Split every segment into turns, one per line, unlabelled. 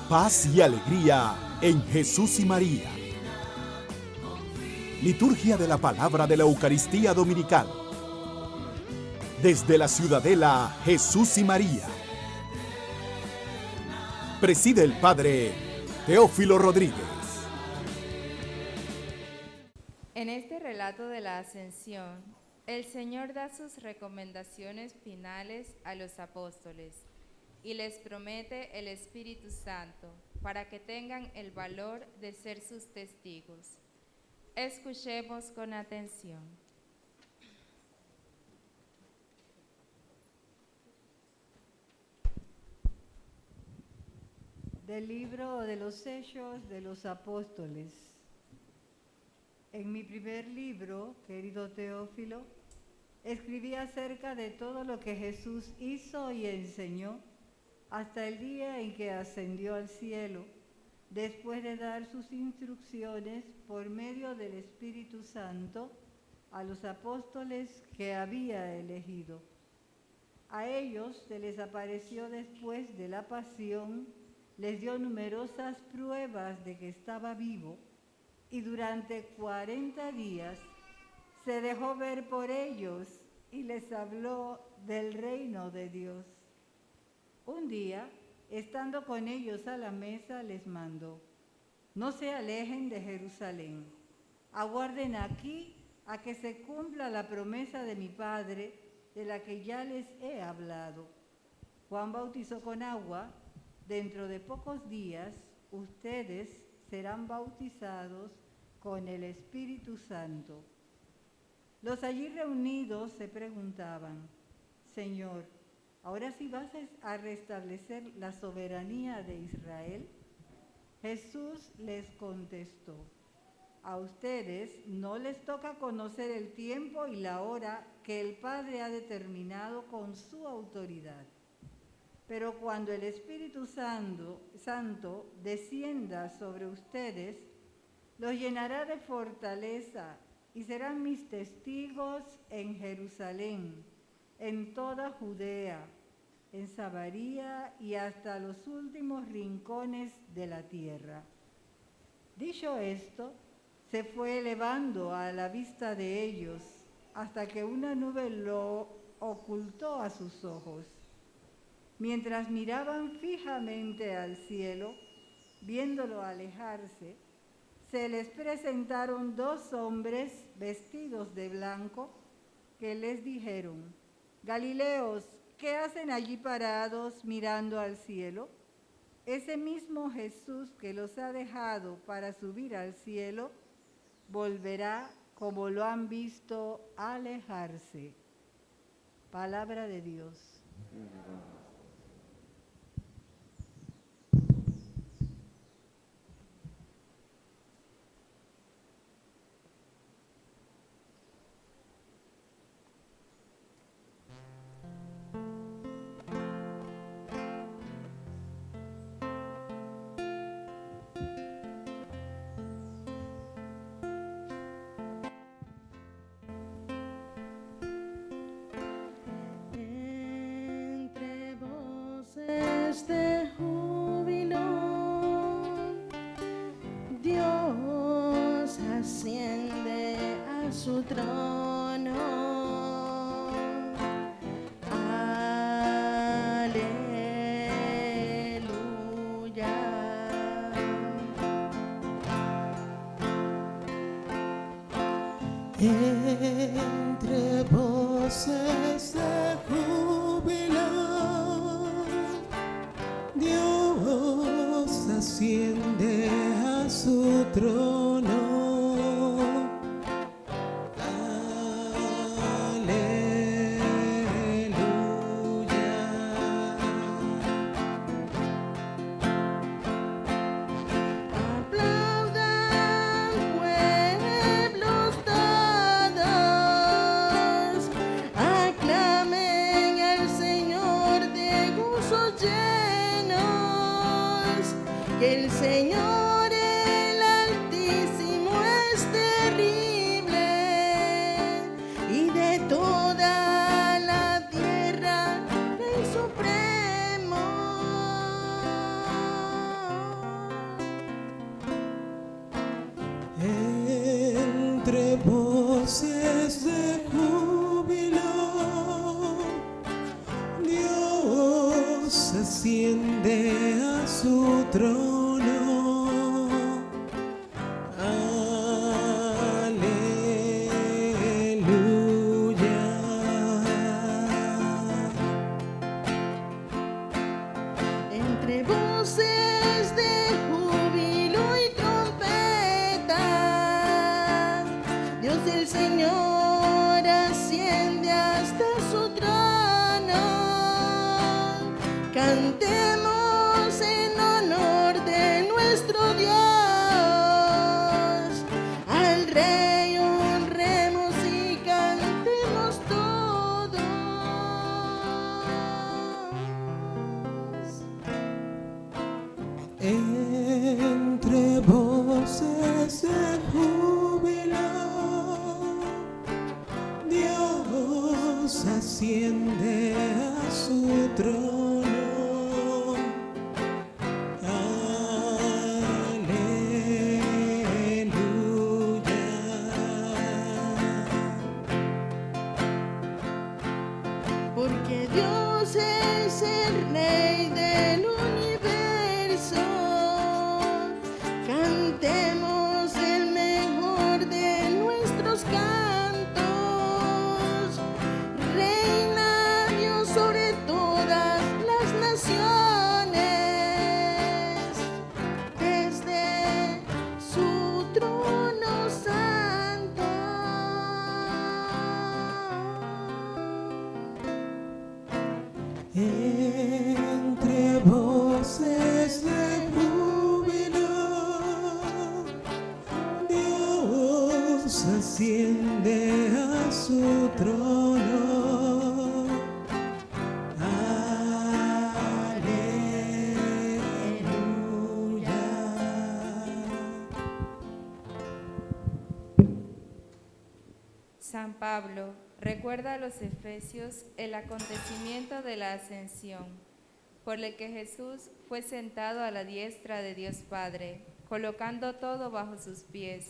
paz y alegría en Jesús y María. Liturgia de la Palabra de la Eucaristía Dominical. Desde la Ciudadela Jesús y María. Preside el Padre Teófilo Rodríguez.
En este relato de la Ascensión, el Señor da sus recomendaciones finales a los apóstoles y les promete el Espíritu Santo para que tengan el valor de ser sus testigos. Escuchemos con atención.
Del libro de los Hechos de los Apóstoles. En mi primer libro, querido Teófilo, escribí acerca de todo lo que Jesús hizo y enseñó hasta el día en que ascendió al cielo, después de dar sus instrucciones por medio del Espíritu Santo a los apóstoles que había elegido. A ellos se les apareció después de la pasión, les dio numerosas pruebas de que estaba vivo, y durante 40 días se dejó ver por ellos y les habló del reino de Dios. Un día, estando con ellos a la mesa, les mandó: no se alejen de Jerusalén, aguarden aquí a que se cumpla la promesa de mi Padre, de la que ya les he hablado. Juan bautizó con agua, dentro de pocos días ustedes serán bautizados con el Espíritu Santo. Los allí reunidos se preguntaban: Señor, ¿ahora sí vas a restablecer la soberanía de Israel? Jesús les contestó: a ustedes no les toca conocer el tiempo y la hora que el Padre ha determinado con su autoridad. Pero cuando el Espíritu Santo descienda sobre ustedes, los llenará de fortaleza y serán mis testigos en Jerusalén, en toda Judea, en Samaria y hasta los últimos rincones de la tierra. Dicho esto, se fue elevando a la vista de ellos hasta que una nube lo ocultó a sus ojos. Mientras miraban fijamente al cielo, viéndolo alejarse, se les presentaron dos hombres vestidos de blanco que les dijeron: Galileos, ¿qué hacen allí parados mirando al cielo? Ese mismo Jesús que los ha dejado para subir al cielo, volverá como lo han visto alejarse. Palabra de Dios.
De júbilo, Dios asciende a su trono. Aleluya. Entre voces de júbilo, Dios asciende a su trono. Aleluya. Aplaudan pueblos todos, aclamen al Señor de gozo llenos, que el Señor el Altísimo es terrible y de toda la tierra Rey supremo.
Entre voces de júbilo, Dios asciende a su trono.
Entre voces de júbilo y trompeta, Dios el Señor asciende hasta su trono. Cantemos en honor de nuestro Dios, al Rey honremos y cantemos todos.
Entre voces de júbilo, Dios asciende a su trono.
Porque Dios es el Rey del universo. Cantemos el mejor de nuestros cantos. Reina Dios sobre todas las naciones, desde su trono santo.
Entre voces de júbilo, Dios asciende a su trono.
San Pablo recuerda a los efesios el acontecimiento de la ascensión, por el que Jesús fue sentado a la diestra de Dios Padre, colocando todo bajo sus pies,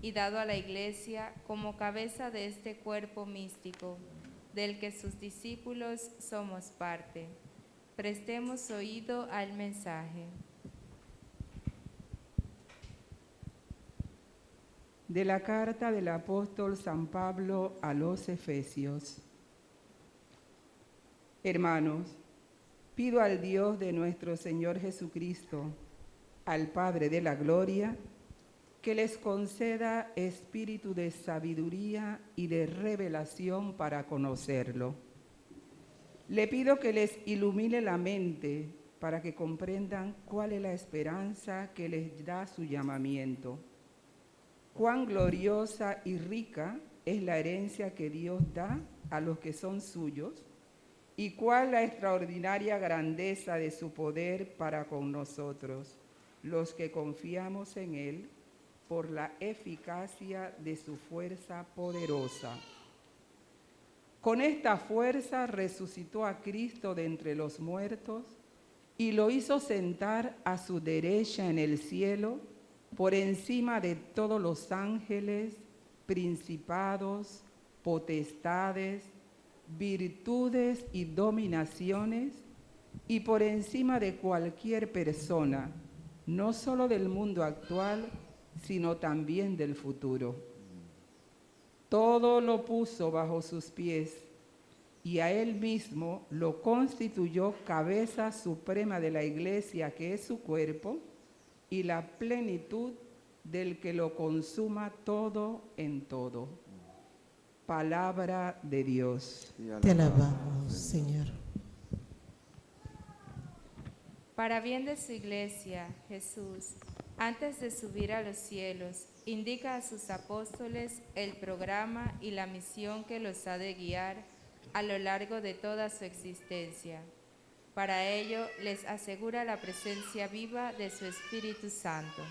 y dado a la Iglesia como cabeza de este cuerpo místico, del que sus discípulos somos parte. Prestemos oído al mensaje.
De la carta del apóstol San Pablo a los Efesios. Hermanos, pido al Dios de nuestro Señor Jesucristo, al Padre de la Gloria, que les conceda espíritu de sabiduría y de revelación para conocerlo. Le pido que les ilumine la mente para que comprendan cuál es la esperanza que les da su llamamiento. Cuán gloriosa y rica es la herencia que Dios da a los que son suyos, y cuál la extraordinaria grandeza de su poder para con nosotros, los que confiamos en Él, por la eficacia de su fuerza poderosa. Con esta fuerza resucitó a Cristo de entre los muertos y lo hizo sentar a su derecha en el cielo, por encima de todos los ángeles, principados, potestades, virtudes y dominaciones, y por encima de cualquier persona, no solo del mundo actual, sino también del futuro. Todo lo puso bajo sus pies, y a él mismo lo constituyó cabeza suprema de la Iglesia, que es su cuerpo, y la plenitud del que lo consuma todo en todo. Palabra de Dios.
Te alabamos, Señor.
Para bien de su Iglesia, Jesús, antes de subir a los cielos, indica a sus apóstoles el programa y la misión que los ha de guiar a lo largo de toda su existencia. Para ello, les asegura la presencia viva de su Espíritu Santo.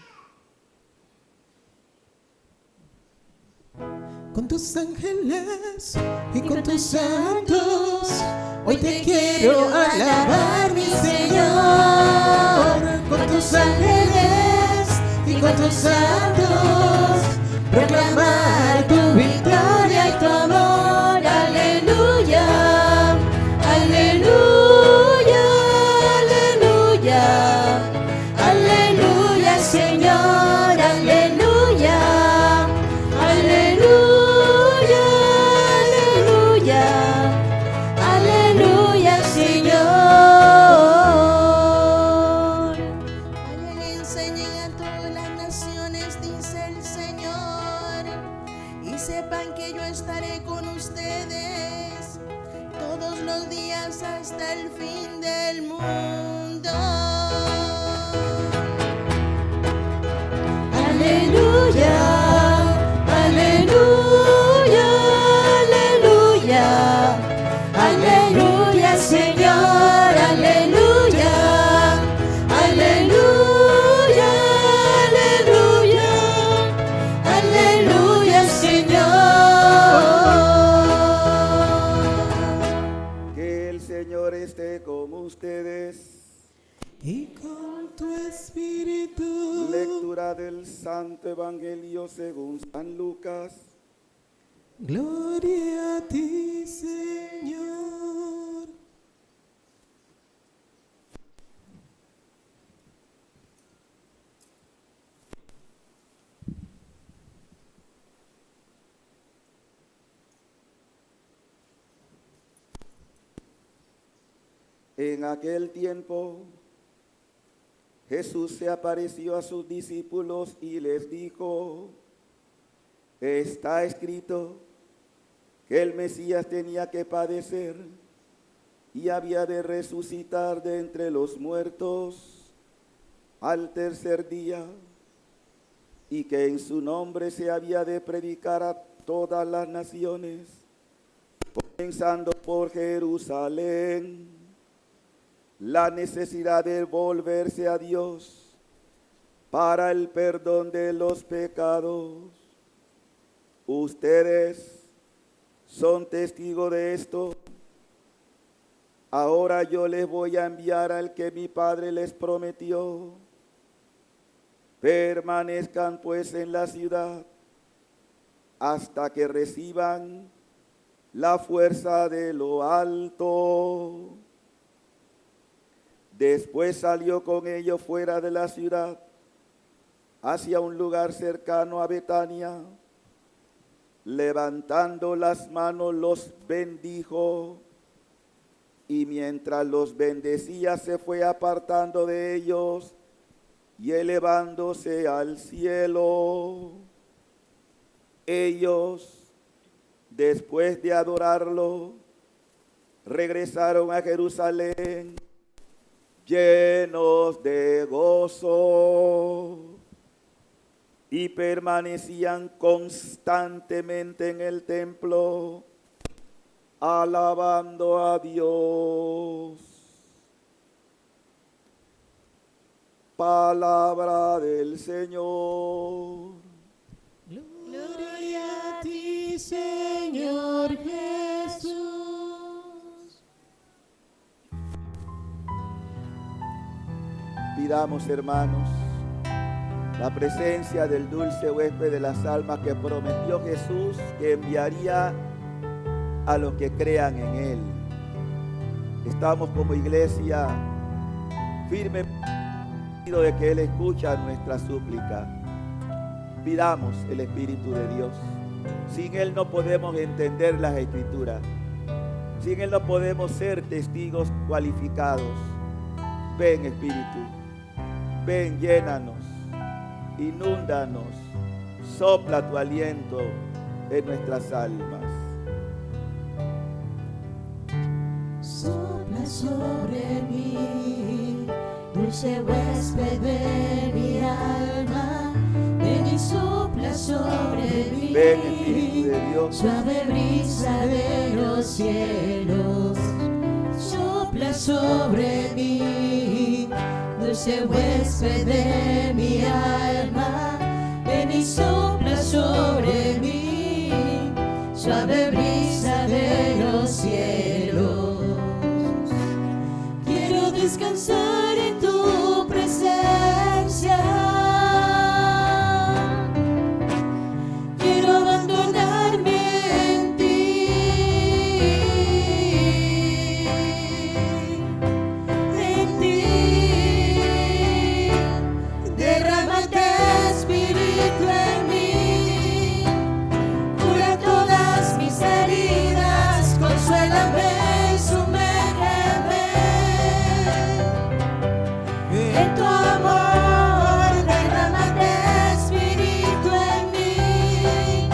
Con tus ángeles y con tus santos, hoy te quiero alabar, mi Señor. Con tus ángeles y con tus santos, proclamar y con tu espíritu.
Lectura del Santo Evangelio según San Lucas.
Gloria a ti, Señor.
En aquel tiempo, Jesús se apareció a sus discípulos y les dijo: está escrito que el Mesías tenía que padecer y había de resucitar de entre los muertos al tercer día, y que en su nombre se había de predicar a todas las naciones, comenzando por Jerusalén. La necesidad de volverse a Dios para el perdón de los pecados. Ustedes son testigos de esto. Ahora yo les voy a enviar al que mi Padre les prometió. Permanezcan pues en la ciudad hasta que reciban la fuerza de lo alto. Después salió con ellos fuera de la ciudad, hacia un lugar cercano a Betania. Levantando las manos los bendijo, y mientras los bendecía se fue apartando de ellos y elevándose al cielo. Ellos, después de adorarlo, regresaron a Jerusalén llenos de gozo, y permanecían constantemente en el templo, alabando a Dios. Palabra del Señor.
Gloria a ti, Señor Jesús.
Pidamos, hermanos, la presencia del dulce huésped de las almas que prometió Jesús que enviaría a los que crean en Él. Estamos como iglesia firmes de que Él escucha nuestra súplica. Pidamos el Espíritu de Dios. Sin Él no podemos entender las Escrituras. Sin Él no podemos ser testigos cualificados. Ven, Espíritu. Ven, llénanos, inúndanos, sopla tu aliento en nuestras almas.
Sopla sobre mí, dulce huésped de mi alma, ven y sopla sobre mí.
Ven, Espíritu de Dios.
Suave brisa de los cielos, sopla sobre mí. Dulce huésped de mi alma, ven y sopla sobre mí. Suave brisa de los cielos, quiero descansar en tu presencia. Quiero abandonarme en ti. En ti. Derrámate, Espíritu, en mí. Cura todas mis heridas, consuélame y sumérgeme en tu amor. Derrámate, Espíritu, en mí.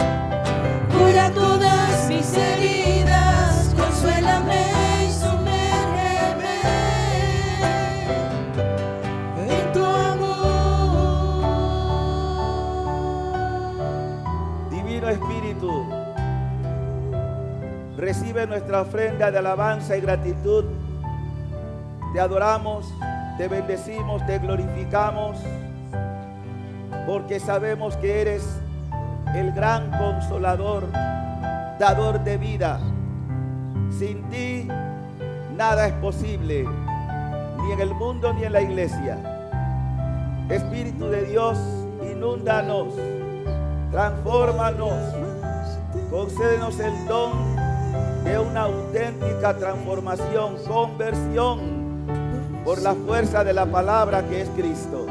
Cura todas mis heridas, consuélame y sumérgeme en tu amor.
Divino Espíritu, recibe nuestra ofrenda de alabanza y gratitud. Te adoramos, te bendecimos, te glorificamos, porque sabemos que eres el gran consolador, dador de vida. Sin ti nada es posible, ni en el mundo, ni en la iglesia. Espíritu de Dios, inúndanos, transfórmanos, concédenos el don de una auténtica transformación, conversión por la fuerza de la palabra que es Cristo.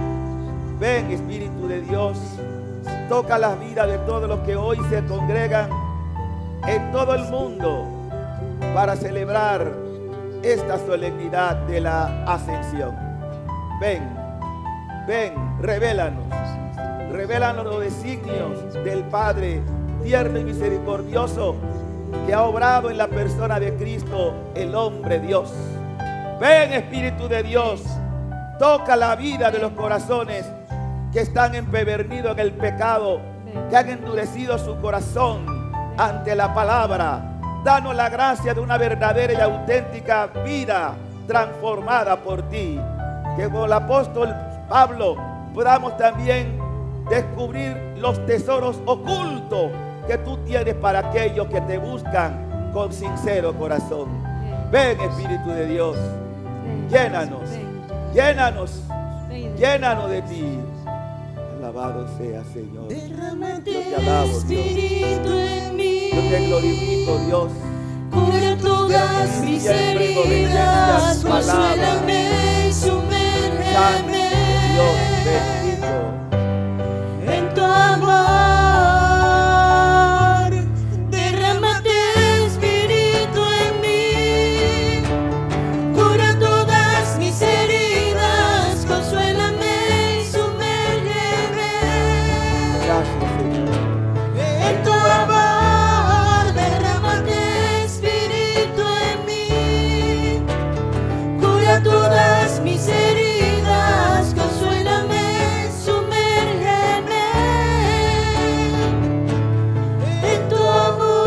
Ven, Espíritu de Dios, toca las vidas de todos los que hoy se congregan en todo el mundo para celebrar esta solemnidad de la ascensión. Ven, ven, revélanos los designios del Padre tierno y misericordioso que ha obrado en la persona de Cristo, el hombre Dios. Ven, Espíritu de Dios, toca la vida de los corazones que están empedernidos en el pecado, que han endurecido su corazón ante la palabra. Danos la gracia de una verdadera y auténtica vida transformada por ti. Que con el apóstol Pablo podamos también descubrir los tesoros ocultos que tú tienes para aquellos que te buscan con sincero corazón. Ven, Espíritu de Dios, llénanos, llénanos, llénanos de ti. Alabado sea, Señor.
Derrámate,
Yo te alabo, Dios.
Espíritu en mí.
Yo te glorifico, Dios.
Cura todas mis
Siempre
heridas,
obediencias,
consuélame y
Santo
sumérgeme
Dios bendito.
en tu amor. Derrámate, Espíritu en mí. Cura todas mis heridas, consuélame y sumérgeme
Gracias, Señor.
en tu amor. Derrámate, Espíritu en mí. Cura todas mis heridas, consuélame, sumérgeme en tu amor.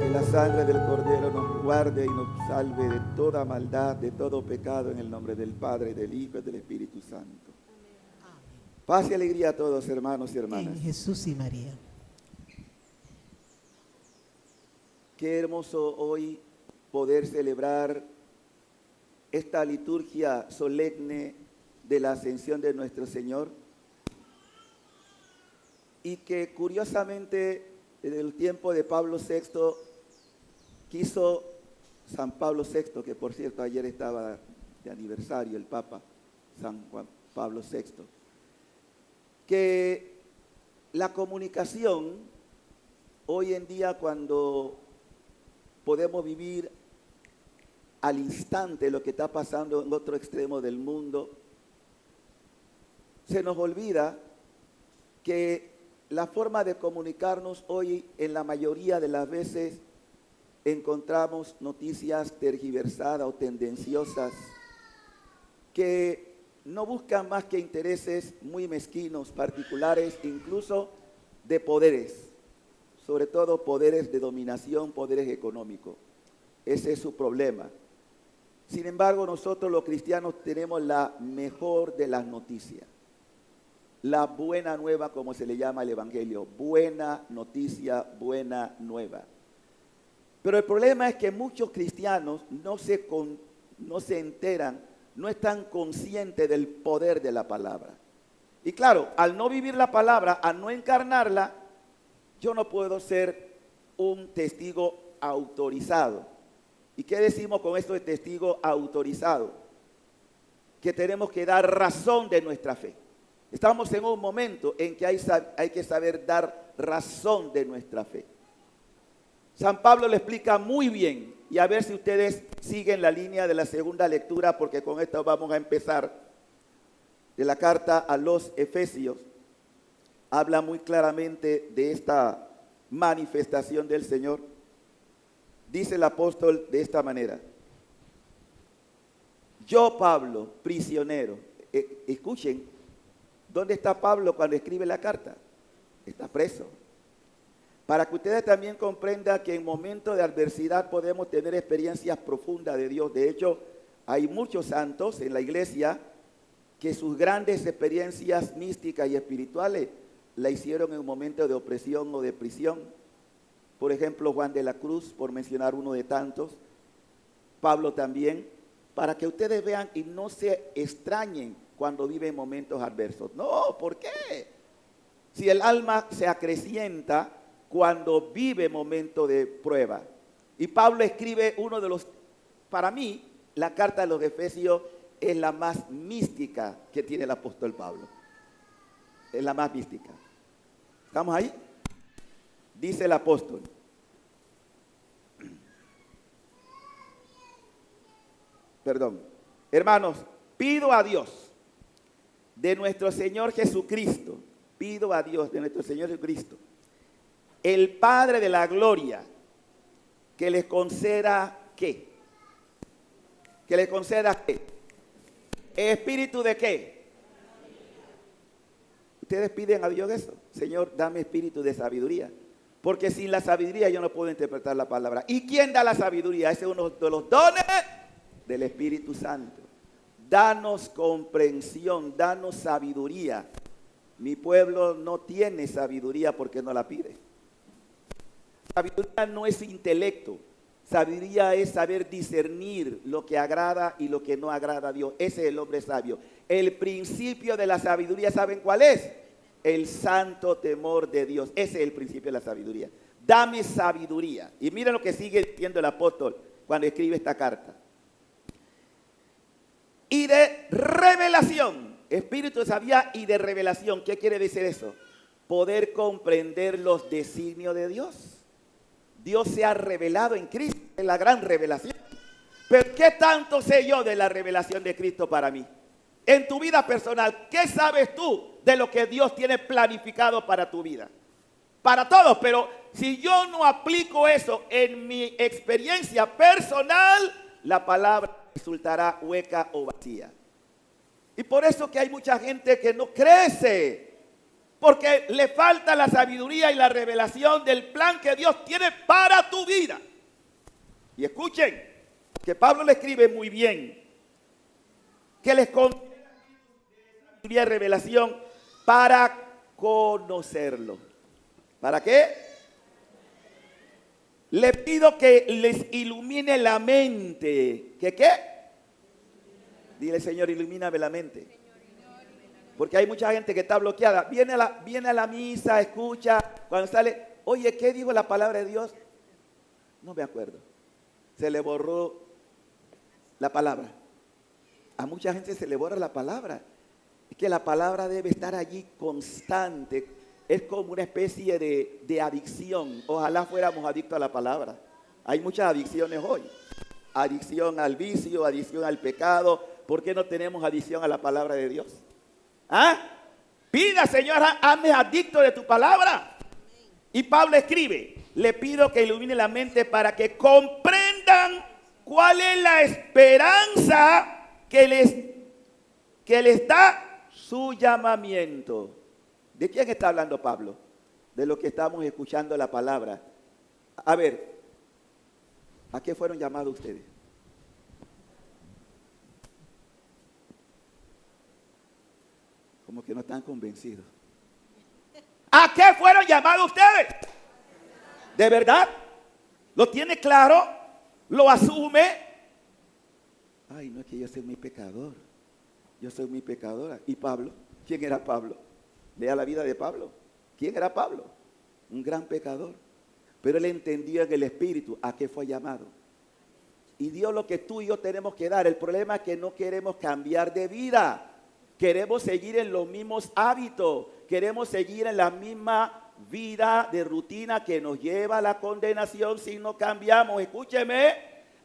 Que la sangre del Cordero nos guarde y nos salve de toda maldad, de todo pecado, en el nombre del Padre, del Hijo y del Espíritu Santo. Paz y alegría a todos, hermanos y hermanas.
En Jesús y María.
Qué hermoso hoy poder celebrar esta liturgia solemne de la ascensión de nuestro Señor, y que curiosamente en el tiempo de Pablo VI quiso San Pablo VI, que por cierto ayer estaba de aniversario el Papa San Juan Pablo VI, que la comunicación hoy en día, cuando podemos vivir al instante lo que está pasando en otro extremo del mundo, se nos olvida que la forma de comunicarnos hoy, en la mayoría de las veces, encontramos noticias tergiversadas o tendenciosas que no buscan más que intereses muy mezquinos, particulares, incluso de poderes, sobre todo poderes de dominación, poderes económicos. Ese es su problema. Sin embargo, nosotros los cristianos tenemos la mejor de las noticias. La buena nueva, como se le llama al Evangelio. Buena noticia, buena nueva. Pero el problema es que muchos cristianos no se enteran, no están conscientes del poder de la palabra. Y claro, al no vivir la palabra, al no encarnarla, yo no puedo ser un testigo autorizado. ¿Y qué decimos con esto de testigo autorizado? Que tenemos que dar razón de nuestra fe. Estamos en un momento en que hay que saber dar razón de nuestra fe. San Pablo lo explica muy bien, y a ver si ustedes siguen la línea de la segunda lectura, porque con esto vamos a empezar. De la carta a los Efesios, habla muy claramente de esta manifestación del Señor. Dice el apóstol de esta manera: yo, Pablo, prisionero. Escuchen, ¿dónde está Pablo cuando escribe la carta? Está preso. Para que ustedes también comprendan que en momentos de adversidad podemos tener experiencias profundas de Dios. De hecho, hay muchos santos en la iglesia que sus grandes experiencias místicas y espirituales la hicieron en un momento de opresión o de prisión. por ejemplo Juan de la Cruz, por mencionar uno de tantos, Pablo también, para que ustedes vean y no se extrañen cuando viven momentos adversos. No, ¿por qué? Si el alma se acrecienta cuando vive momentos de prueba. Y Pablo escribe uno de los, para mí, la carta de los Efesios es la más mística que tiene el apóstol Pablo. Es la más mística. ¿Estamos ahí? Dice el apóstol: perdón, hermanos, pido a Dios de nuestro Señor Jesucristo, pido a Dios de nuestro Señor Jesucristo, el Padre de la gloria, que les conceda ¿qué? Que les conceda ¿qué? ¿Espíritu de qué? Ustedes piden a Dios eso: Señor, dame espíritu de sabiduría, porque sin la sabiduría yo no puedo interpretar la palabra. ¿Y quién da la sabiduría? Ese es uno de los dones del Espíritu Santo. Danos comprensión, danos sabiduría. Mi pueblo no tiene sabiduría porque no la pide. Sabiduría no es intelecto. Sabiduría es saber discernir lo que agrada y lo que no agrada a Dios. Ese es el hombre sabio. El principio de la sabiduría, ¿saben cuál es? El santo temor de Dios. Ese es el principio de la sabiduría. Dame sabiduría. Y miren lo que sigue diciendo el apóstol cuando escribe esta carta. Y de revelación, espíritu de sabiduría y de revelación. ¿Qué quiere decir eso? Poder comprender los designios de Dios. Dios se ha revelado en Cristo, es la gran revelación. Pero ¿qué tanto sé yo de la revelación de Cristo para mí? En tu vida personal, ¿qué sabes tú de lo que Dios tiene planificado para tu vida? Para todos, pero si yo no aplico eso en mi experiencia personal, la palabra resultará hueca o vacía. Y por eso que hay mucha gente que no crece, porque le falta la sabiduría y la revelación del plan que Dios tiene para tu vida. Y escuchen, que Pablo le escribe muy bien, que les conceda sabiduría y revelación para conocerlo. ¿Para qué? Le pido que les ilumine la mente. ¿Qué qué? Dile, Señor, ilumíname la mente. Porque hay mucha gente que está bloqueada. Viene a la misa, escucha, cuando sale, oye, ¿qué dijo la palabra de Dios? No me acuerdo. Se le borró la palabra. A mucha gente se le borra la palabra. Es que la palabra debe estar allí constante. Es como una especie de adicción. Ojalá fuéramos adictos a la palabra. Hay muchas adicciones hoy. Adicción al vicio, adicción al pecado. ¿Por qué no tenemos adicción a la palabra de Dios? ¿Ah? Pida, Señor, hazme adicto de tu palabra. Y Pablo escribe: le pido que ilumine la mente para que comprendan cuál es la esperanza que les da su llamamiento. ¿De quién está hablando Pablo? De lo que estamos escuchando la palabra. A ver, ¿a qué fueron llamados ustedes? Como que no están convencidos. ¿A qué fueron llamados ustedes? ¿De verdad? ¿Lo tiene claro? ¿Lo asume? Ay, no, es que yo soy muy pecador. Yo soy muy pecadora. ¿Y Pablo? ¿Quién era Pablo? Lea la vida de Pablo. ¿Quién era Pablo? Un gran pecador. Pero él entendió en el Espíritu a qué fue llamado. Y dio lo que tú y yo tenemos que dar. El problema es que no queremos cambiar de vida. Queremos seguir en los mismos hábitos. Queremos seguir en la misma vida de rutina que nos lleva a la condenación si no cambiamos. Escúcheme,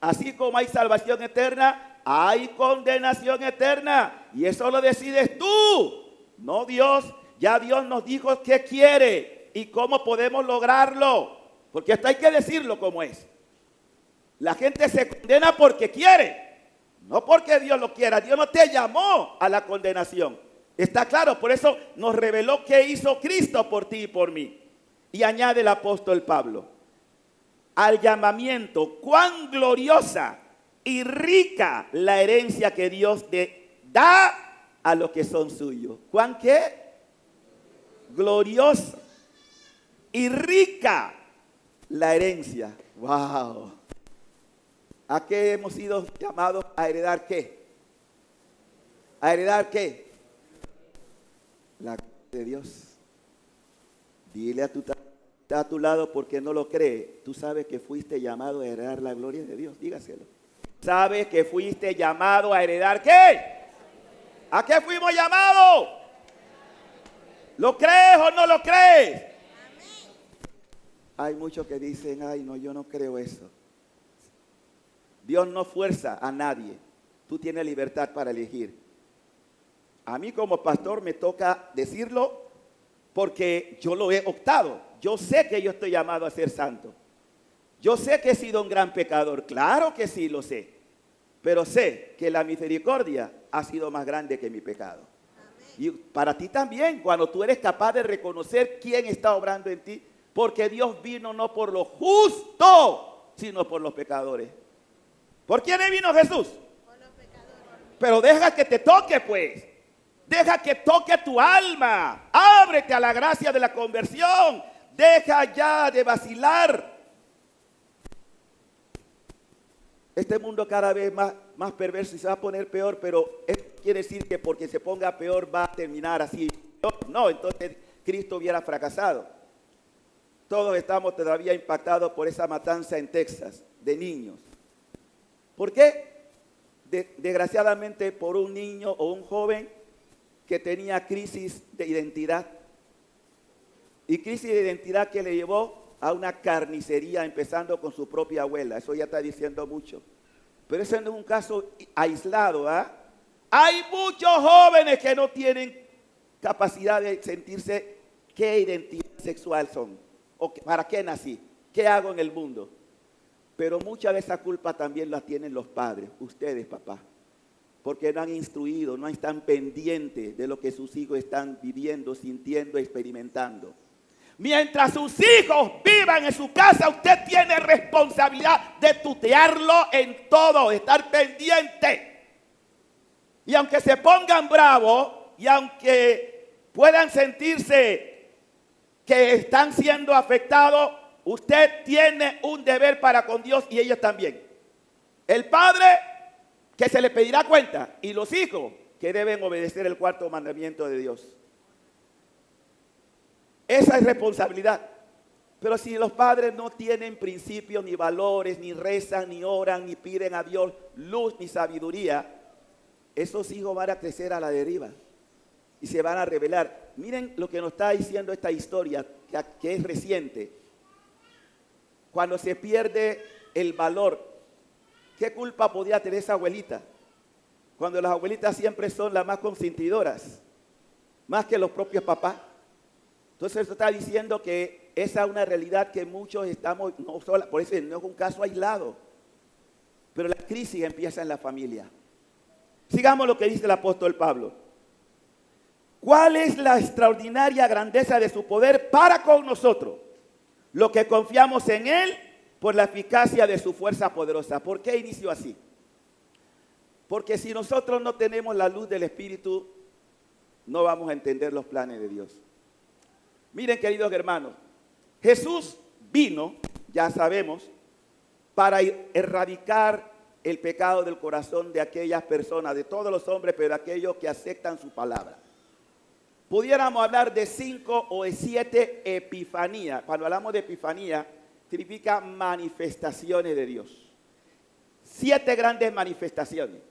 así como hay salvación eterna, hay condenación eterna. Y eso lo decides tú, no Dios. Ya Dios nos dijo qué quiere y cómo podemos lograrlo. Porque esto hay que decirlo como es. La gente se condena porque quiere. No porque Dios lo quiera. Dios no te llamó a la condenación. Está claro, por eso nos reveló qué hizo Cristo por ti y por mí. Y añade el apóstol Pablo: al llamamiento, cuán gloriosa y rica la herencia que Dios da a los que son suyos. ¿Cuán qué? Gloriosa y rica la herencia. ¡Wow! ¿A qué hemos sido llamados? ¿A heredar qué? ¿A heredar qué? La gloria de Dios. Dile a tu lado, porque no lo cree. Tú sabes que fuiste llamado a heredar la gloria de Dios. Dígaselo. ¿Sabes que fuiste llamado a heredar qué? ¿A qué fuimos llamados? ¿Lo crees o no lo crees? Hay muchos que dicen, ay no, yo no creo eso. Dios no fuerza a nadie. Tú tienes libertad para elegir. A mí como pastor me toca decirlo porque yo lo he optado. Yo sé que yo estoy llamado a ser santo. Yo sé que he sido un gran pecador. Claro que sí lo sé. Pero sé que la misericordia ha sido más grande que mi pecado. Y para ti también, cuando tú eres capaz de reconocer quién está obrando en ti. Porque Dios vino no por los justos, sino por los pecadores. ¿Por quiénes vino Jesús? Por los pecadores. Pero deja que te toque, pues. Deja que toque tu alma. Ábrete a la gracia de la conversión. Deja ya de vacilar. Este mundo cada vez más perverso y se va a poner peor, pero eso quiere decir que porque se ponga peor va a terminar así. No, entonces Cristo hubiera fracasado. Todos estamos todavía impactados por esa matanza en Texas de niños. ¿Por qué? Desgraciadamente por un niño o un joven que tenía crisis de identidad. Y crisis de identidad que le llevó a una carnicería, empezando con su propia abuela. Eso ya está diciendo mucho. Pero ese no es un caso aislado, ¿ah? Hay muchos jóvenes que no tienen capacidad de sentirse qué identidad sexual son. ¿O para qué nací? ¿Qué hago en el mundo? Pero mucha de esa culpa también la tienen los padres, ustedes, papá. Porque no han instruido, no están pendientes de lo que sus hijos están viviendo, sintiendo, experimentando. Mientras sus hijos vivan en su casa, usted tiene responsabilidad de tutearlo en todo, de estar pendiente. Y aunque se pongan bravos, y aunque puedan sentirse que están siendo afectados, usted tiene un deber para con Dios y ellos también. El padre que se le pedirá cuenta y los hijos que deben obedecer el cuarto mandamiento de Dios. Esa es responsabilidad. Pero si los padres no tienen principios, ni valores, ni rezan, ni oran, ni piden a Dios luz, ni sabiduría, esos hijos van a crecer a la deriva y se van a rebelar. Miren lo que nos está diciendo esta historia, que es reciente. Cuando se pierde el valor, ¿qué culpa podía tener esa abuelita? Cuando las abuelitas siempre son las más consentidoras, más que los propios papás. Entonces esto está diciendo que esa es una realidad que muchos estamos, no solo, por eso no es un caso aislado, pero la crisis empieza en la familia. Sigamos lo que dice el apóstol Pablo. ¿Cuál es la extraordinaria grandeza de su poder para con nosotros? Lo que confiamos en Él por la eficacia de su fuerza poderosa. ¿Por qué inició así? Porque si nosotros no tenemos la luz del Espíritu, no vamos a entender los planes de Dios. Miren, queridos hermanos, Jesús vino, ya sabemos, para erradicar el pecado del corazón de aquellas personas, de todos los hombres, pero de aquellos que aceptan su palabra. Pudiéramos hablar de 5 o de 7 epifanías. Cuando hablamos de epifanía, significa manifestaciones de Dios. 7 grandes manifestaciones.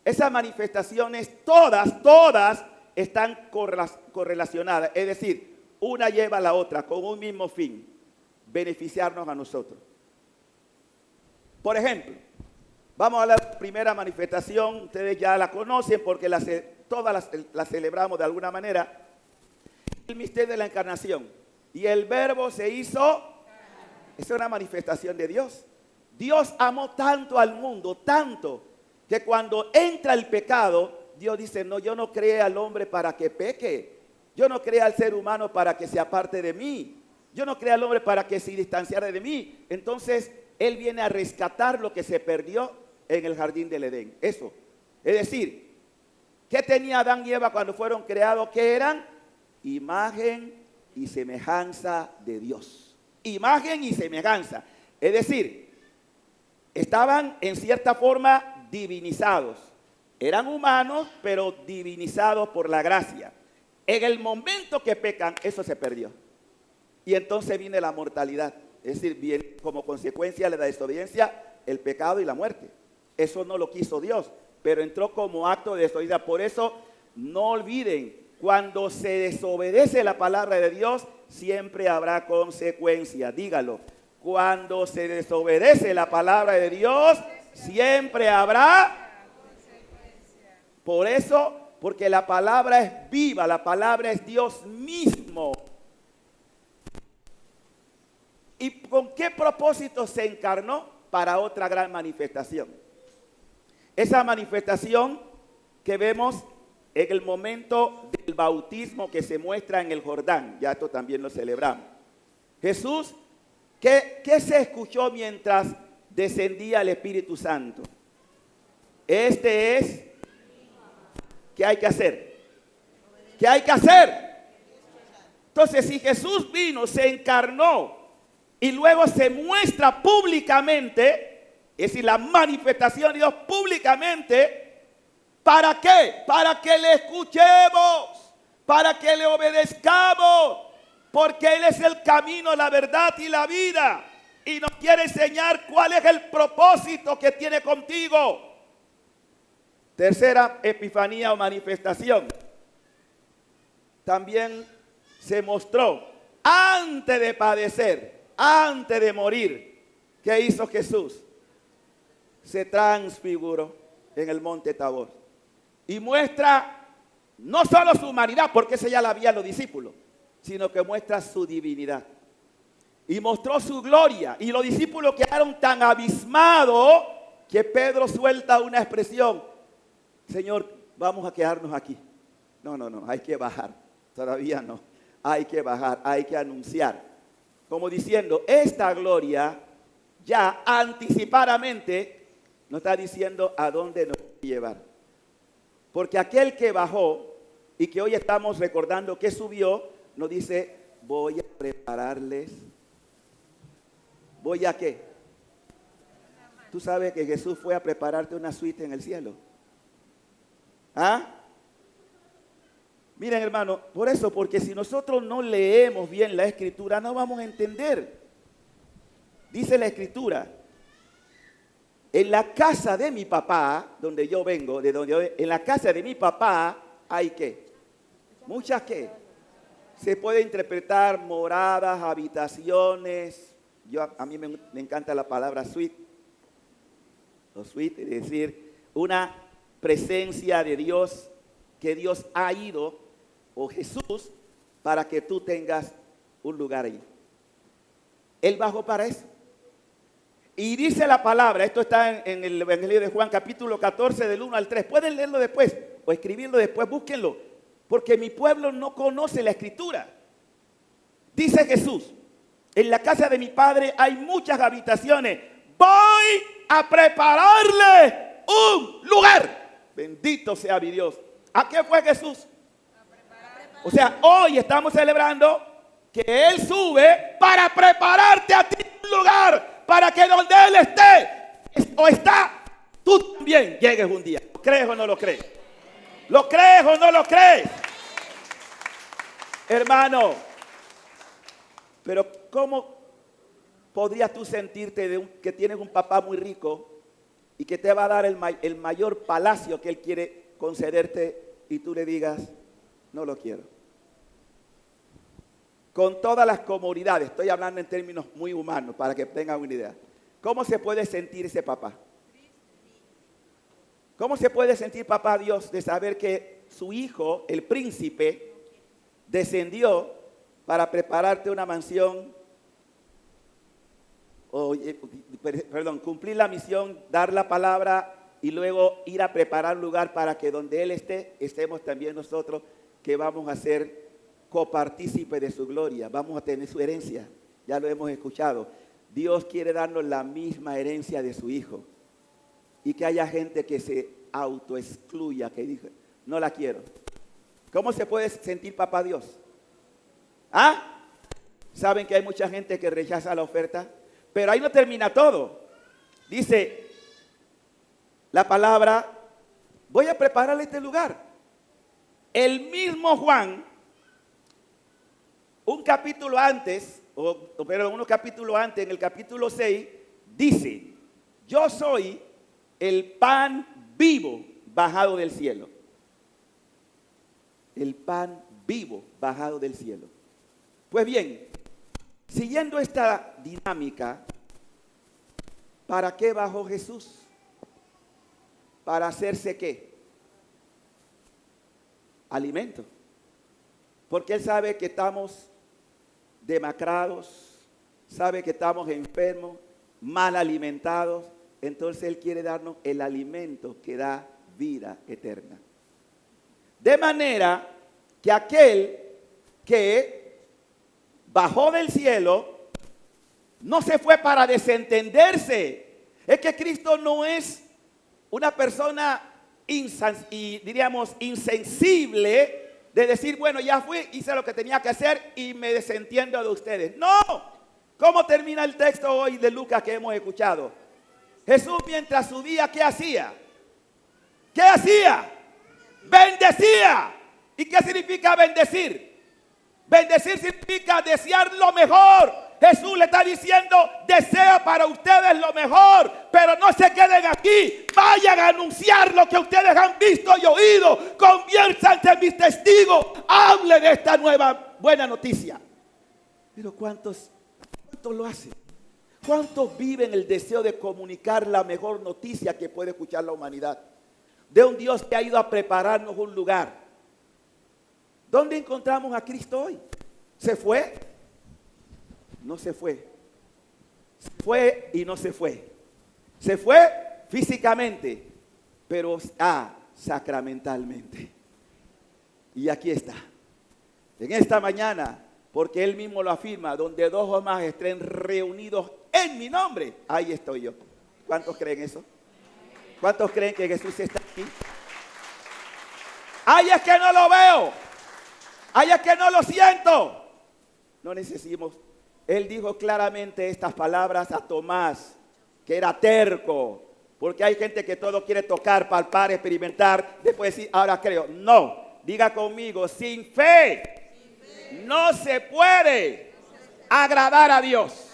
Esas manifestaciones, todas están correlacionadas. Es decir, una lleva a la otra con un mismo fin, beneficiarnos a nosotros. Por ejemplo, vamos a la primera manifestación, ustedes ya la conocen porque todas las celebramos de alguna manera. El misterio de la encarnación. Y el verbo se hizo, es una manifestación de Dios. Dios amó tanto al mundo, tanto, que cuando entra el pecado, Dios dice, no, yo no creé al hombre para que peque. Yo no creé al ser humano para que se aparte de mí. Yo no creé al hombre para que se distanciara de mí. Entonces, Él viene a rescatar lo que se perdió en el jardín del Edén. Eso. Es decir, ¿qué tenía Adán y Eva cuando fueron creados? ¿Qué eran? Imagen y semejanza de Dios. imagen y semejanza. Es decir, estaban en cierta forma divinizados. Eran humanos, pero divinizados por la gracia. En el momento que pecan, eso se perdió. Y entonces viene la mortalidad. Es decir, viene como consecuencia de la desobediencia el pecado y la muerte. Eso no lo quiso Dios, pero entró como acto de desobediencia. Por eso, no olviden, cuando se desobedece la palabra de Dios, siempre habrá consecuencia. Dígalo. Cuando se desobedece la palabra de Dios, siempre habrá consecuencia. Por eso, porque la palabra es viva, la palabra es Dios mismo. ¿Y con qué propósito se encarnó? Para otra gran manifestación. Esa manifestación que vemos en el momento del bautismo que se muestra en el Jordán. Ya esto también lo celebramos. Jesús, ¿qué se escuchó mientras descendía el Espíritu Santo? Este es, ¿qué hay que hacer? ¿Qué hay que hacer? Entonces, si Jesús vino, se encarnó y luego se muestra públicamente, es decir, la manifestación de Dios públicamente, ¿para qué? Para que le escuchemos, para que le obedezcamos, porque Él es el camino, la verdad y la vida, y nos quiere enseñar cuál es el propósito que tiene contigo. Tercera epifanía o manifestación. También se mostró antes de padecer, antes de morir. ¿Qué hizo Jesús? Se transfiguró en el monte Tabor y muestra no solo su humanidad, porque esa ya la habían los discípulos, sino que muestra su divinidad y mostró su gloria, y los discípulos quedaron tan abismados que Pedro suelta una expresión: Señor, vamos a quedarnos aquí. No, hay que bajar, todavía no, hay que bajar, hay que anunciar, como diciendo, esta gloria ya anticipadamente nos está diciendo a dónde nos va a llevar. Porque aquel que bajó y que hoy estamos recordando que subió, nos dice, voy a prepararles. ¿Voy a qué? Tú sabes que Jesús fue a prepararte una suite en el cielo. ¿Ah? Miren, hermano, por eso, porque si nosotros no leemos bien la Escritura, no vamos a entender. Dice la Escritura, en la casa de mi papá, donde yo vengo, en la casa de mi papá hay ¿qué? Muchas ¿qué? Se puede interpretar moradas, habitaciones. A mí me encanta la palabra suite. O suite, es decir, una presencia de Dios, que Dios ha ido, o Jesús, para que tú tengas un lugar ahí. Él bajó para eso. Y dice la palabra, esto está en el Evangelio de Juan, capítulo 14, del 1 al 3. Pueden leerlo después o escribirlo después, búsquenlo, porque mi pueblo no conoce la Escritura. Dice Jesús, en la casa de mi Padre hay muchas habitaciones. Voy a prepararle un lugar. Bendito sea mi Dios. ¿A qué fue Jesús? O sea, hoy estamos celebrando que Él sube para prepararte a ti un lugar, para que donde Él esté o está, tú también llegues un día. ¿Lo crees o no lo crees? ¿Lo crees o no lo crees? Hermano, pero ¿cómo podrías tú sentirte que tienes un papá muy rico y que te va a dar el mayor palacio que Él quiere concederte y tú le digas, no lo quiero? Con todas las comodidades, estoy hablando en términos muy humanos para que tengan una idea. ¿Cómo se puede sentir ese papá? ¿Cómo se puede sentir papá Dios de saber que su hijo, el príncipe, descendió para prepararte una mansión? Cumplir la misión, dar la palabra y luego ir a preparar un lugar para que donde Él esté, estemos también nosotros, que vamos a ser copartícipe de su gloria, vamos a tener su herencia. Ya lo hemos escuchado. Dios quiere darnos la misma herencia de su Hijo, y que haya gente que se autoexcluya, que diga, no la quiero. ¿Cómo se puede sentir papá Dios? ¿Ah? Saben que hay mucha gente que rechaza la oferta, pero ahí no termina todo. Dice la palabra, voy a prepararle este lugar. El mismo Juan, un capítulo antes, pero unos capítulos antes, en el capítulo 6, dice, yo soy el pan vivo bajado del cielo. El pan vivo bajado del cielo. Pues bien, siguiendo esta dinámica, ¿para qué bajó Jesús? ¿Para hacerse qué? Alimento. Porque Él sabe que estamos demacrados, sabe que estamos enfermos, mal alimentados. Entonces Él quiere darnos el alimento que da vida eterna. De manera que aquel que bajó del cielo no se fue para desentenderse. Es que Cristo no es una persona insensible de decir, bueno, ya fui, hice lo que tenía que hacer y me desentiendo de ustedes. No. ¿Cómo termina el texto hoy de Lucas que hemos escuchado? Jesús mientras subía, ¿qué hacía? ¿Qué hacía? Bendecía. ¿Y qué significa bendecir? Bendecir significa desear lo mejor. Jesús le está diciendo, desea para ustedes lo mejor, pero no se queden aquí. Vayan a anunciar lo que ustedes han visto y oído. Conviértanse en mis testigos. Hable de esta nueva buena noticia. Pero ¿cuántos lo hacen? ¿Cuántos viven el deseo de comunicar la mejor noticia que puede escuchar la humanidad? De un Dios que ha ido a prepararnos un lugar. ¿Dónde encontramos a Cristo hoy? ¿Se fue? No se fue. Se fue y no se fue. Se fue físicamente, pero sacramentalmente. Y aquí está. En esta mañana, porque Él mismo lo afirma, donde dos o más estén reunidos en mi nombre, ahí estoy yo. ¿Cuántos creen eso? ¿Cuántos creen que Jesús está aquí? ¡Ay, es que no lo veo! ¡Ay, es que no lo siento! No necesitamos. Él dijo claramente estas palabras a Tomás, que era terco, porque hay gente que todo quiere tocar, palpar, experimentar, después decir, ahora creo. No, diga conmigo, sin fe no se puede agradar a Dios.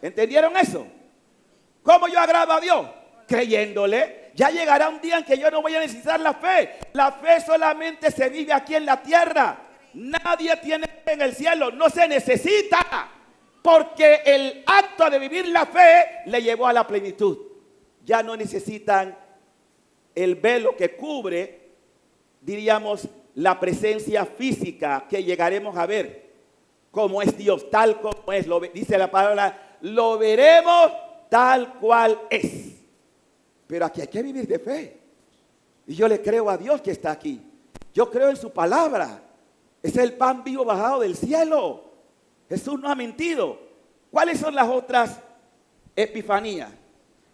¿Entendieron eso? ¿Cómo yo agrado a Dios? Creyéndole. Ya llegará un día en que yo no voy a necesitar la fe. La fe solamente se vive aquí en la tierra. Nadie tiene fe en el cielo. No se necesita. Porque el acto de vivir la fe le llevó a la plenitud. Ya no necesitan el velo que cubre, diríamos, la presencia física que llegaremos a ver. Como es Dios, tal como es. Dice la palabra, lo veremos tal cual es. Pero aquí hay que vivir de fe. Y yo le creo a Dios que está aquí. Yo creo en su palabra. Es el pan vivo bajado del cielo. Jesús no ha mentido. ¿Cuáles son las otras epifanías?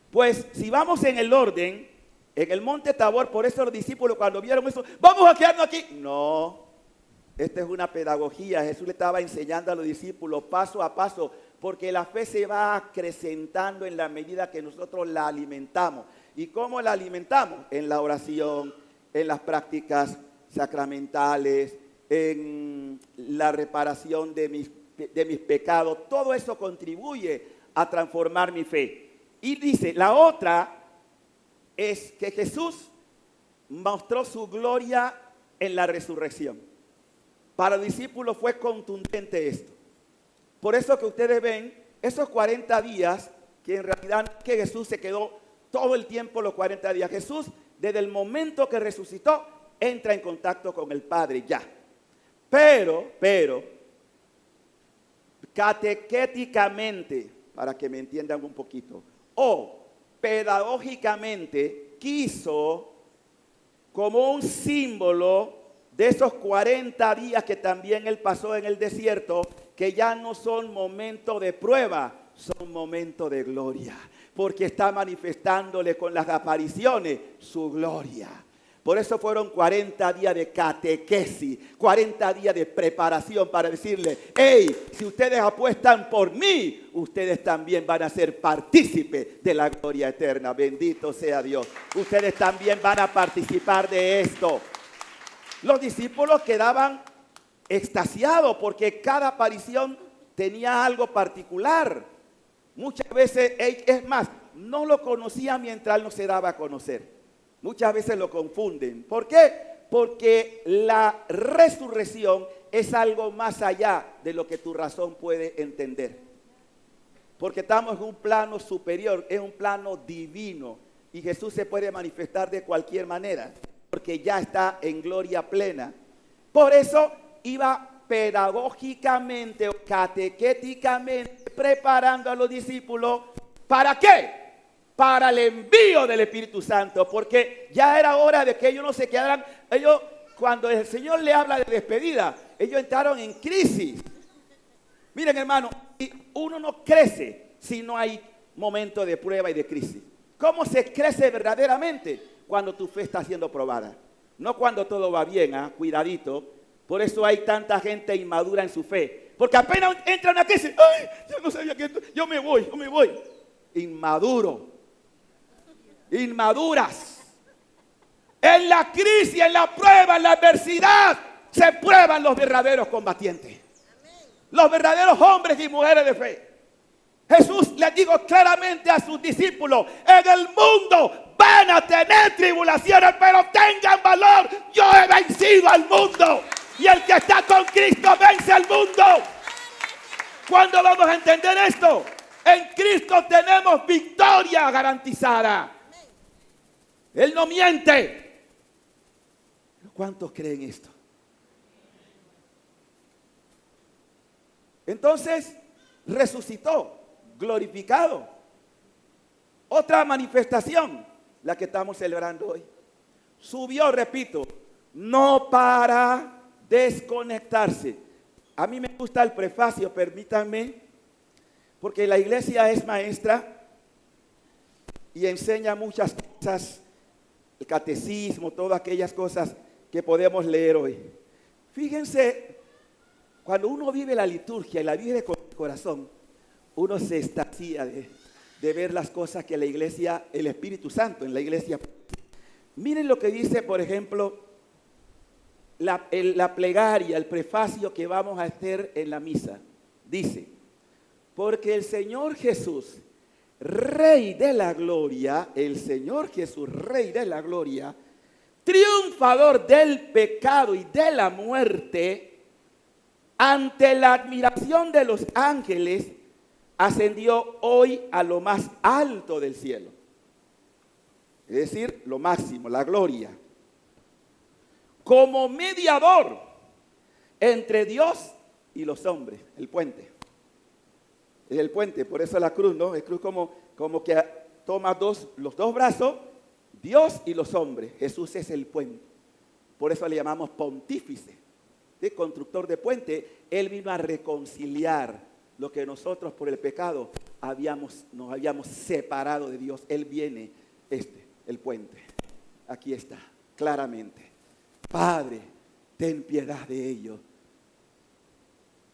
Pues si vamos en el orden, en el monte Tabor, por eso los discípulos cuando vieron eso, vamos a quedarnos aquí. No, esta es una pedagogía. Jesús le estaba enseñando a los discípulos paso a paso, porque la fe se va acrecentando en la medida que nosotros la alimentamos. ¿Y cómo la alimentamos? En la oración, en las prácticas sacramentales, en la reparación de mis pecados. Todo eso contribuye a transformar mi fe. Y dice, la otra es que Jesús mostró su gloria en la resurrección. Para los discípulos fue contundente esto. Por eso que ustedes ven esos 40 días, que en realidad que Jesús se quedó todo el tiempo los 40 días. Jesús, desde el momento que resucitó, entra en contacto con el Padre ya. Pero, catequéticamente, para que me entiendan un poquito, o pedagógicamente, quiso como un símbolo de esos 40 días que también Él pasó en el desierto, que ya no son momentos de prueba, son momentos de gloria, porque está manifestándole con las apariciones su gloria. Por eso fueron 40 días de catequesis, 40 días de preparación para decirle, hey, si ustedes apuestan por mí, ustedes también van a ser partícipes de la gloria eterna. Bendito sea Dios. Ustedes también van a participar de esto. Los discípulos quedaban extasiados porque cada aparición tenía algo particular. Muchas veces, es más, no lo conocían mientras no se daba a conocer. Muchas veces lo confunden. ¿Por qué? Porque la resurrección es algo más allá de lo que tu razón puede entender. Porque estamos en un plano superior, es un plano divino. Y Jesús se puede manifestar de cualquier manera, porque ya está en gloria plena. Por eso iba pedagógicamente o catequéticamente preparando a los discípulos. ¿Para qué? Para el envío del Espíritu Santo, porque ya era hora de que ellos no se quedaran. Ellos, cuando el Señor le habla de despedida, ellos entraron en crisis. Miren, hermano, uno no crece si no hay momento de prueba y de crisis. ¿Cómo se crece verdaderamente? Cuando tu fe está siendo probada, no cuando todo va bien, cuidadito. Por eso hay tanta gente inmadura en su fe, porque apenas entra una crisis, ¡ay! Yo no sabía que yo me voy. Inmaduro. Inmaduras. En la crisis, en la prueba, en la adversidad, se prueban los verdaderos combatientes. Los verdaderos hombres y mujeres de fe. Jesús les dijo claramente a sus discípulos, en el mundo van a tener tribulaciones, pero tengan valor. Yo he vencido al mundo. Y el que está con Cristo vence al mundo. ¿Cuándo vamos a entender esto? En Cristo tenemos victoria garantizada. Él no miente. ¿Cuántos creen esto? Entonces, resucitó, glorificado. Otra manifestación, la que estamos celebrando hoy. Subió, repito, no para desconectarse. A mí me gusta el prefacio, permítanme, porque la iglesia es maestra y enseña muchas cosas, el catecismo, todas aquellas cosas que podemos leer hoy. Fíjense, cuando uno vive la liturgia y la vive con el corazón, uno se extasia de ver las cosas que la iglesia, el Espíritu Santo en la iglesia. Miren lo que dice, por ejemplo, la plegaria, el prefacio que vamos a hacer en la misa. Dice, porque el Señor Jesús, Rey de la gloria, el Señor Jesús, Rey de la gloria, triunfador del pecado y de la muerte, ante la admiración de los ángeles, ascendió hoy a lo más alto del cielo. Es decir, lo máximo, la gloria. Como mediador entre Dios y los hombres, el puente. Es el puente, por eso la cruz, ¿no? Es cruz como que toma los dos brazos, Dios y los hombres. Jesús es el puente. Por eso le llamamos pontífice, de constructor de puente. Él vino a reconciliar lo que nosotros por el pecado nos habíamos separado de Dios. Él viene, el puente. Aquí está, claramente. Padre, ten piedad de ellos.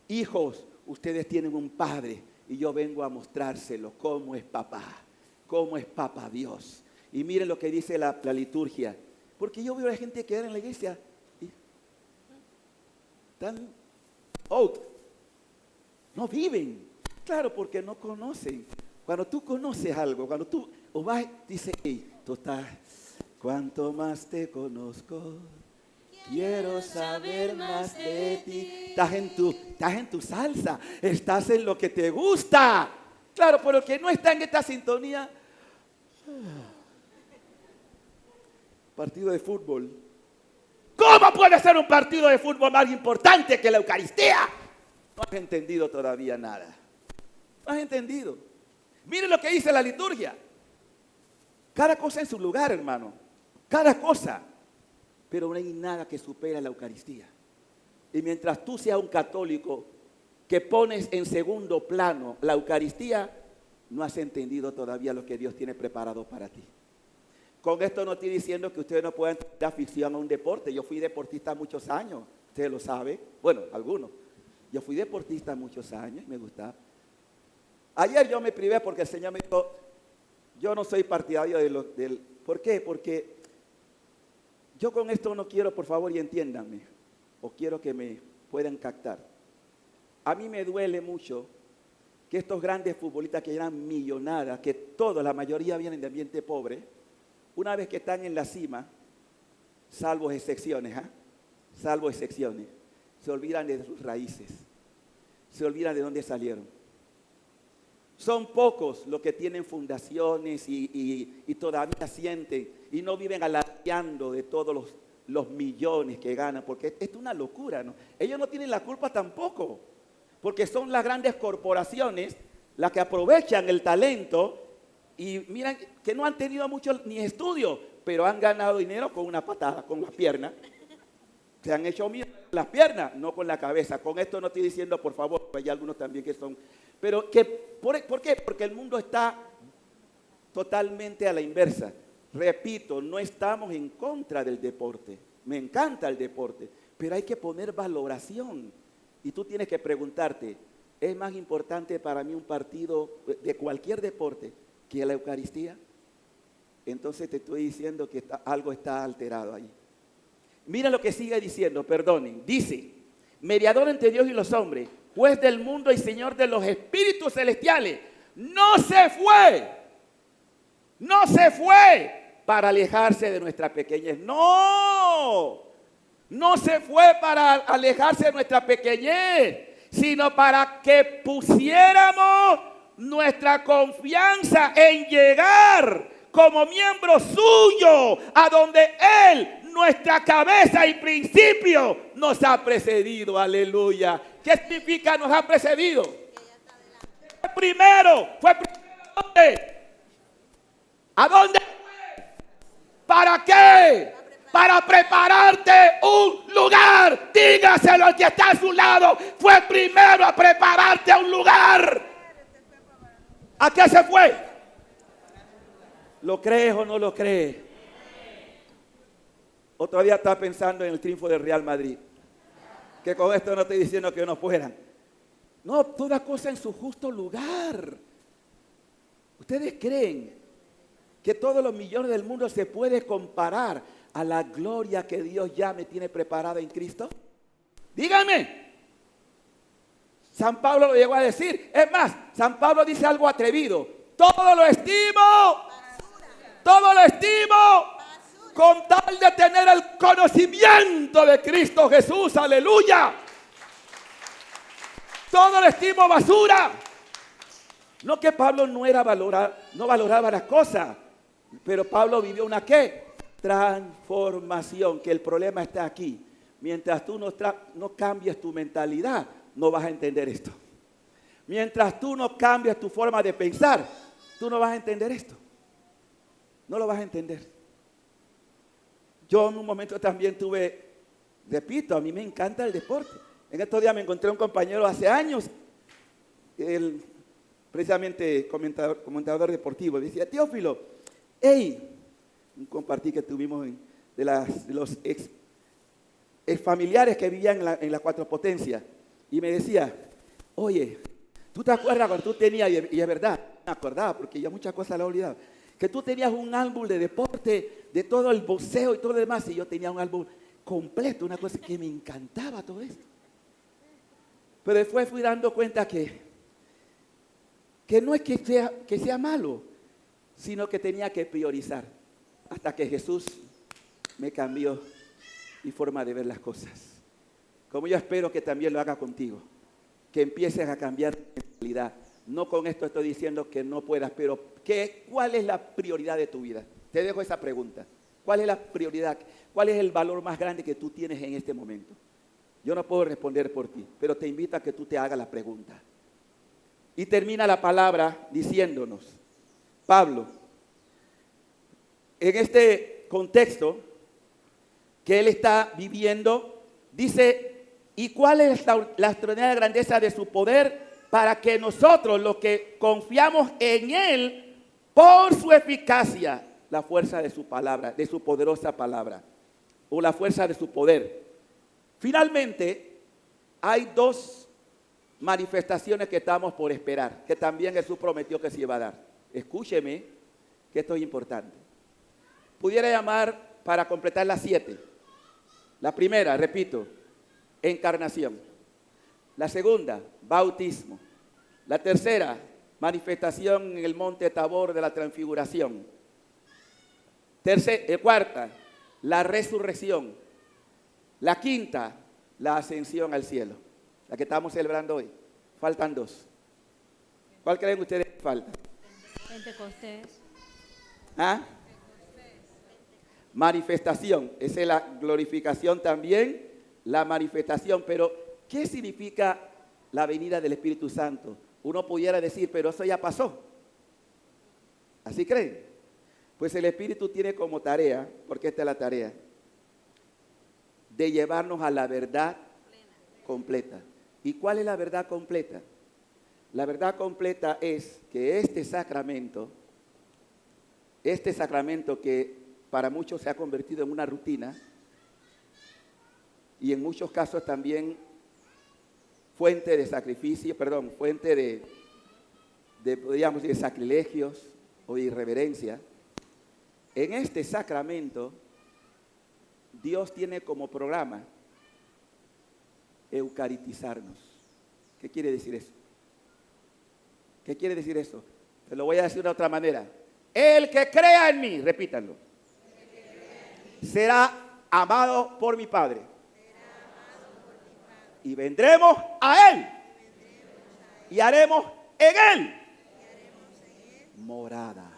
Hijos, ustedes tienen un padre y yo vengo a mostrárselo cómo es papá Dios. Y miren lo que dice la liturgia. Porque yo veo a gente que era en la iglesia y están out. No viven. Claro, porque no conocen. Cuando tú conoces algo, cuando tú vas, dices, hey, tú estás, cuanto más te conozco, quiero saber más de ti. Estás en tu salsa, estás en lo que te gusta. Claro, pero el que no está en esta sintonía. Partido de fútbol. ¿Cómo puede ser un partido de fútbol más importante que la Eucaristía? No has entendido todavía nada. No has entendido. Miren lo que dice la liturgia. Cada cosa en su lugar, hermano. Cada cosa. Pero no hay nada que supere la Eucaristía. Y mientras tú seas un católico que pones en segundo plano la Eucaristía, no has entendido todavía lo que Dios tiene preparado para ti. Con esto no estoy diciendo que ustedes no puedan tener afición a un deporte. Yo fui deportista muchos años, ustedes lo saben. Bueno, algunos. Yo fui deportista muchos años y me gustaba. Ayer yo me privé porque el Señor me dijo, yo no soy partidario del... ¿Por qué? Porque yo con esto no quiero, por favor, y entiéndanme, o quiero que me puedan captar. A mí me duele mucho que estos grandes futbolistas que eran millonadas, que todos, la mayoría vienen de ambiente pobre, una vez que están en la cima, salvo excepciones, salvo excepciones, se olvidan de sus raíces, se olvidan de dónde salieron. Son pocos los que tienen fundaciones y todavía sienten y no viven alardeando de todos los millones que ganan, porque esto es una locura, ¿no? Ellos no tienen la culpa tampoco, porque son las grandes corporaciones las que aprovechan el talento y miran que no han tenido mucho ni estudio, pero han ganado dinero con una patada, con las piernas. Se han hecho mierda con las piernas, no con la cabeza. Con esto no estoy diciendo, por favor, hay algunos también que son... Pero, ¿por qué? Porque el mundo está totalmente a la inversa. Repito, no estamos en contra del deporte. Me encanta el deporte, pero hay que poner valoración. Y tú tienes que preguntarte, ¿es más importante para mí un partido de cualquier deporte que la Eucaristía? Entonces te estoy diciendo que algo está alterado ahí. Mira lo que sigue diciendo, perdonen. Dice, mediador entre Dios y los hombres, juez del mundo y señor de los espíritus celestiales, no se fue para alejarse de nuestra pequeñez. No se fue para alejarse de nuestra pequeñez, sino para que pusiéramos nuestra confianza en llegar como miembro suyo a donde Él, nuestra cabeza y principio, nos ha precedido. Aleluya. ¿Qué significa nos ha precedido? Fue primero ¿a dónde? ¿A dónde fue? ¿Para qué? Para prepararte un lugar. Dígaselo al que está a su lado. Fue primero a prepararte a un lugar. ¿A qué se fue? ¿Lo crees o no lo crees? Otro día estaba pensando en el triunfo del Real Madrid. Que con esto no estoy diciendo que no fueran. No, toda cosa en su justo lugar. ¿Ustedes creen que todos los millones del mundo se puede comparar a la gloria que Dios ya me tiene preparada en Cristo? Díganme. San Pablo lo llegó a decir. Es más, San Pablo dice algo atrevido. Todo lo estimo con tal de tener el conocimiento de Cristo Jesús. Aleluya. Todo lo estimo basura. No que Pablo no valoraba las cosas, pero Pablo vivió una ¿qué? Transformación, que el problema está aquí. Mientras tú no cambies tu mentalidad, no vas a entender esto. Mientras tú no cambies tu forma de pensar, tú no vas a entender esto. No lo vas a entender. Yo en un momento también repito, a mí me encanta el deporte. En estos días me encontré un compañero hace años, él precisamente comentador deportivo, y decía, Teófilo, un compartir que tuvimos de los ex familiares que vivían en la Cuatro Potencias, y me decía, oye, ¿tú te acuerdas cuando tú tenías, y es verdad, me acordaba porque yo muchas cosas las he olvidado, que tú tenías un álbum de deporte, de todo el boxeo y todo lo demás, y yo tenía un álbum completo, una cosa que me encantaba todo esto. Pero después fui dando cuenta que no es que sea malo, sino que tenía que priorizar, hasta que Jesús me cambió mi forma de ver las cosas. Como yo espero que también lo haga contigo, que empieces a cambiar tu mentalidad. No con esto estoy diciendo que no puedas, pero ¿cuál es la prioridad de tu vida? Te dejo esa pregunta. ¿Cuál es la prioridad? ¿Cuál es el valor más grande que tú tienes en este momento? Yo no puedo responder por ti, pero te invito a que tú te hagas la pregunta. Y termina la palabra diciéndonos, Pablo, en este contexto que él está viviendo, dice, ¿y cuál es la extraordinaria grandeza de su poder para que nosotros, los que confiamos en Él, por su eficacia, la fuerza de su palabra, de su poderosa palabra, o la fuerza de su poder. Finalmente, hay dos manifestaciones que estamos por esperar, que también Jesús prometió que se iba a dar. Escúcheme, que esto es importante. Pudiera llamar para completar las 7. La primera, repito, encarnación. La segunda, bautismo. La tercera, manifestación en el monte Tabor de la transfiguración. Cuarta, la resurrección. La quinta, la ascensión al cielo. La que estamos celebrando hoy. Faltan 2. ¿Cuál creen ustedes que falta?
Pentecostés.
¿Ah? Manifestación. Esa es la glorificación también, la manifestación. Pero, ¿qué significa la venida del Espíritu Santo? Uno pudiera decir, pero eso ya pasó. ¿Así creen? Pues el Espíritu tiene como tarea, porque esta es la tarea, de llevarnos a la verdad completa. ¿Y cuál es la verdad completa? La verdad completa es que este sacramento que para muchos se ha convertido en una rutina y en muchos casos también fuente de sacrificio, fuente de podríamos decir, sacrilegios o de irreverencia. En este sacramento, Dios tiene como programa eucaritizarnos. ¿Qué quiere decir eso? ¿Qué quiere decir eso? Te lo voy a decir de otra manera. El que crea en mí, repítanlo, será amado por mi Padre. Y vendremos a Él. Y haremos en Él morada.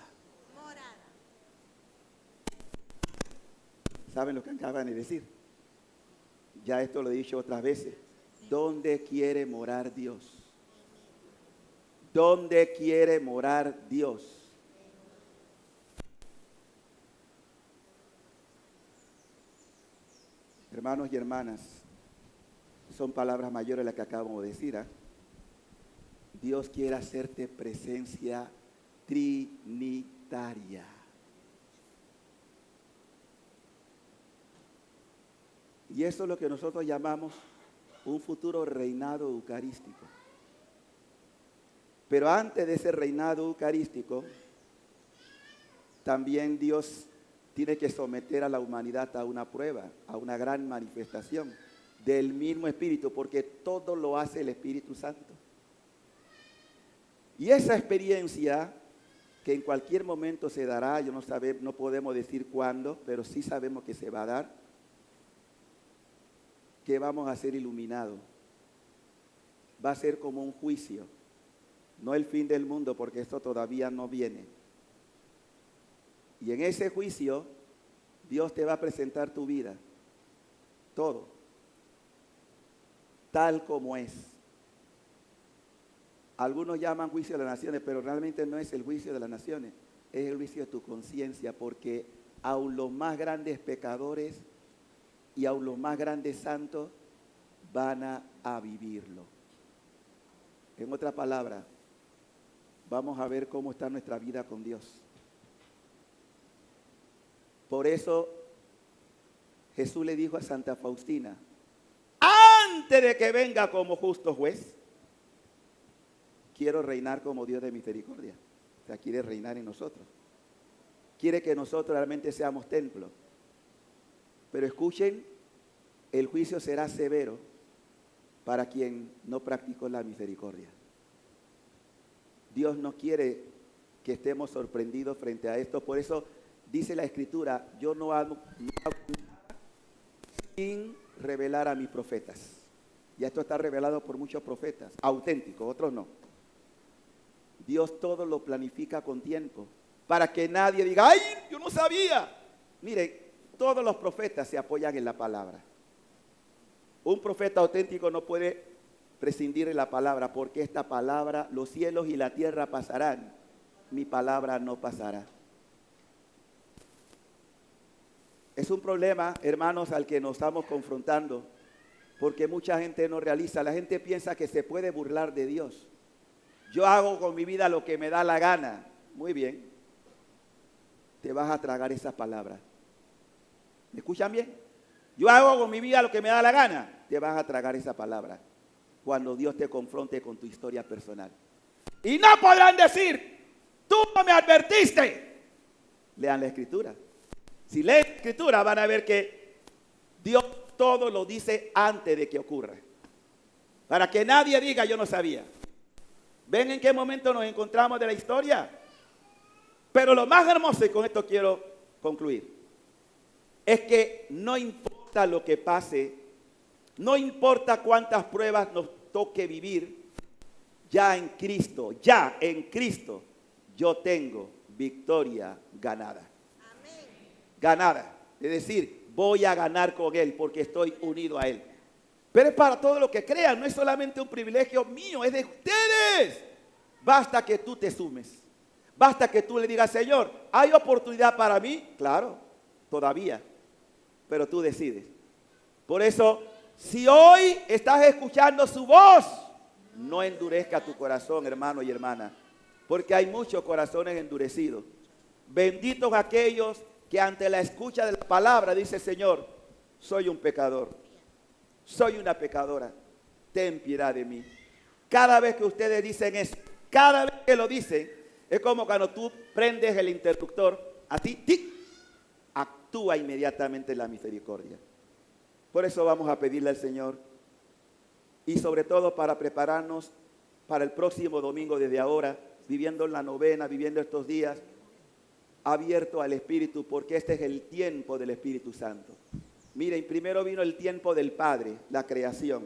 ¿Saben lo que acaban de decir? Ya esto lo he dicho otras veces. ¿Dónde quiere morar Dios? ¿Dónde quiere morar Dios? Hermanos y hermanas, son palabras mayores las que acabamos de decir. Dios quiere hacerte presencia trinitaria. Y eso es lo que nosotros llamamos un futuro reinado eucarístico. Pero antes de ese reinado eucarístico, también Dios tiene que someter a la humanidad a una prueba, a una gran manifestación del mismo Espíritu, porque todo lo hace el Espíritu Santo. Y esa experiencia que en cualquier momento se dará, no podemos decir cuándo, pero sí sabemos que se va a dar, que vamos a ser iluminados. Va a ser como un juicio, no el fin del mundo, porque esto todavía no viene. Y en ese juicio, Dios te va a presentar tu vida, todo, tal como es. Algunos llaman juicio de las naciones, pero realmente no es el juicio de las naciones, es el juicio de tu conciencia, porque aun los más grandes pecadores y aun los más grandes santos van a vivirlo. En otra palabra, vamos a ver cómo está nuestra vida con Dios. Por eso Jesús le dijo a Santa Faustina, antes de que venga como justo juez, quiero reinar como Dios de misericordia. O sea, quiere reinar en nosotros. Quiere que nosotros realmente seamos templo. Pero escuchen, el juicio será severo para quien no practicó la misericordia. Dios no quiere que estemos sorprendidos frente a esto. Por eso dice la Escritura, yo no hago nada sin revelar a mis profetas. Y esto está revelado por muchos profetas, auténticos, otros no. Dios todo lo planifica con tiempo, para que nadie diga, ¡ay, yo no sabía! Miren, todos los profetas se apoyan en la palabra. Un profeta auténtico no puede prescindir de la palabra, porque esta palabra, los cielos y la tierra pasarán, mi palabra no pasará. Es un problema, hermanos, al que nos estamos confrontando, porque mucha gente no realiza, la gente piensa que se puede burlar de Dios. Yo hago con mi vida lo que me da la gana, muy bien. te vas a tragar esas palabras. ¿Me escuchan bien? Yo hago con mi vida lo que me da la gana. Te vas a tragar esa palabra cuando Dios te confronte con tu historia personal. Y no podrán decir, tú no me advertiste. Lean la Escritura. Si leen la Escritura van a ver que Dios todo lo dice antes de que ocurra. Para que nadie diga yo no sabía. ¿Ven en qué momento nos encontramos de la historia? Pero lo más hermoso, y con esto quiero concluir, es que no importa lo que pase, no importa cuántas pruebas nos toque vivir, ya en Cristo, yo tengo victoria ganada. Ganada. Es decir, voy a ganar con Él porque estoy unido a Él. Pero es para todos los que crean, no es solamente un privilegio mío, es de ustedes. Basta que tú te sumes. Basta que tú le digas, Señor, ¿hay oportunidad para mí? Claro, todavía. Pero tú decides. Por eso, si hoy estás escuchando su voz, no endurezca tu corazón, hermano y hermana, porque hay muchos corazones endurecidos. Benditos aquellos que ante la escucha de la palabra dice, Señor, soy un pecador, soy una pecadora, ten piedad de mí. Cada vez que ustedes dicen eso, cada vez que lo dicen, es como cuando tú prendes el interruptor, a ti, ¡tic!, actúa inmediatamente la misericordia. Por eso vamos a pedirle al Señor, y sobre todo para prepararnos para el próximo domingo desde ahora, viviendo la novena, viviendo estos días, abierto al Espíritu, porque este es el tiempo del Espíritu Santo. Miren, primero vino el tiempo del Padre, la creación.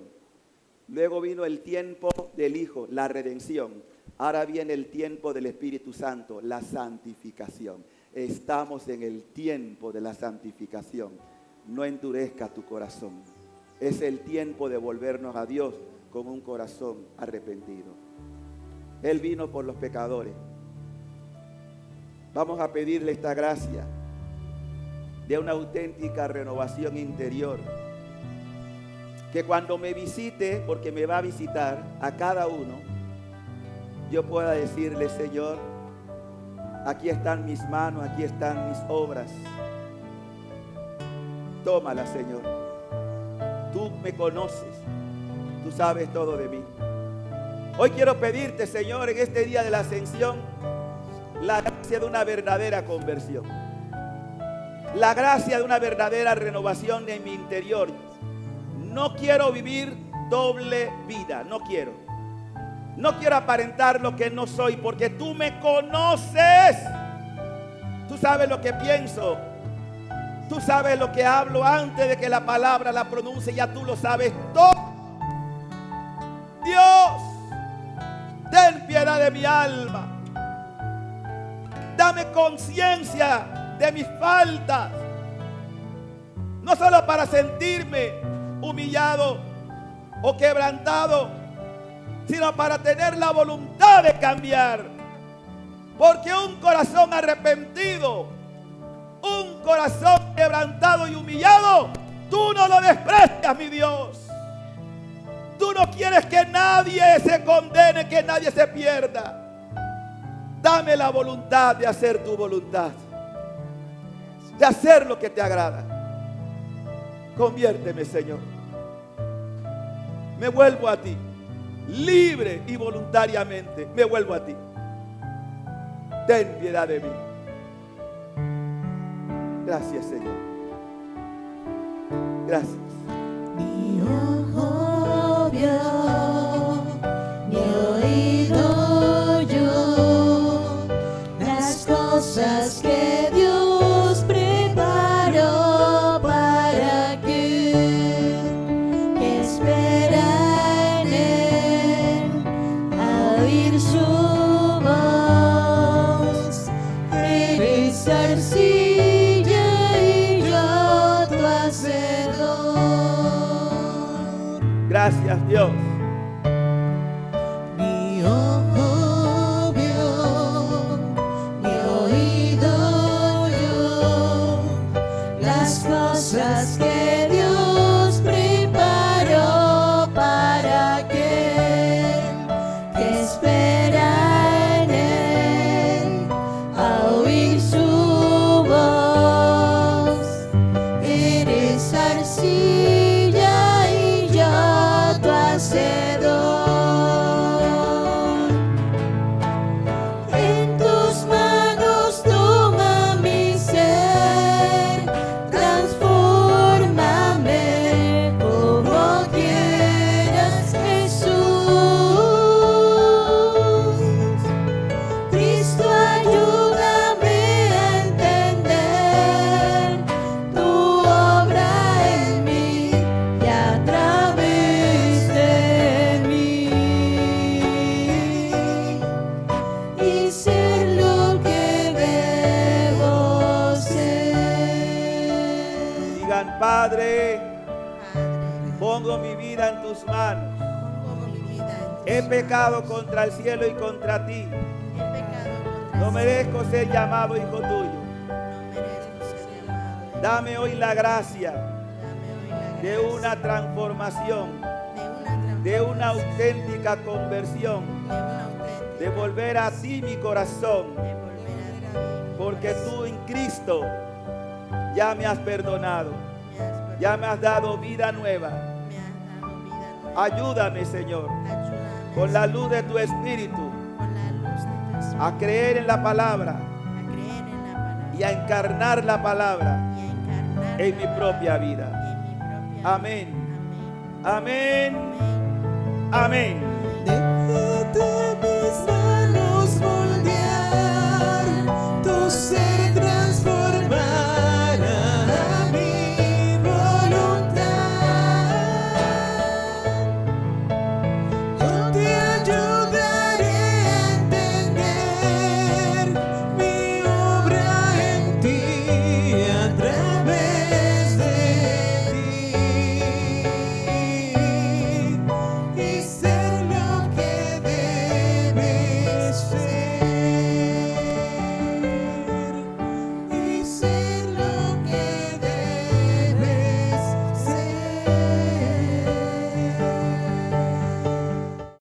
Luego vino el tiempo del Hijo, la redención. Ahora viene el tiempo del Espíritu Santo, la santificación. Estamos en el tiempo de la santificación. No endurezca tu corazón. Es el tiempo de volvernos a Dios con un corazón arrepentido. Él vino por los pecadores. Vamos a pedirle esta gracia de una auténtica renovación interior. Que cuando me visite, porque me va a visitar a cada uno, yo pueda decirle, Señor, aquí están mis manos, aquí están mis obras. Tómala, Señor. Tú me conoces, tú sabes todo de mí. Hoy quiero pedirte, Señor, en este día de la ascensión, la gracia de una verdadera conversión. La gracia de una verdadera renovación en mi interior. No quiero vivir doble vida, no quiero. No quiero aparentar lo que no soy, porque tú me conoces. Tú sabes lo que pienso. Tú sabes lo que hablo antes de que la palabra la pronuncie, ya tú lo sabes todo. Dios, ten piedad de mi alma. Dame conciencia de mis faltas. No solo para sentirme humillado o quebrantado, sino para tener la voluntad de cambiar. Porque un corazón arrepentido, un corazón quebrantado y humillado, tú no lo desprecias, mi Dios. Tú no quieres que nadie se condene, que nadie se pierda. Dame la voluntad de hacer tu voluntad, de hacer lo que te agrada. Conviérteme, Señor. Me vuelvo a ti, libre y voluntariamente. Me vuelvo a ti. Ten piedad de mí. Gracias, Señor. Gracias.
Mi ojo vio, mi oído oyó las cosas que Dios preparó para aquel que espera en Él, a oír su voz. Eres arcilla y yo tu hacedor.
Gracias, Dios.
Mi ojo vio, mi oído oyó las cosas que Dios preparó para aquel que espera en Él, a oír su
Digan, Padre, pongo mi vida en tus manos. He pecado contra el cielo y contra ti. No merezco ser llamado hijo tuyo. Dame hoy la gracia de una transformación, de una auténtica conversión, de volver a ti mi corazón, porque tú en Cristo ya me has perdonado, ya me has dado vida nueva. Ayúdame, Señor, con la luz de tu Espíritu, a creer en la palabra y a encarnar la palabra en mi propia vida. Amén. Amén. Amén.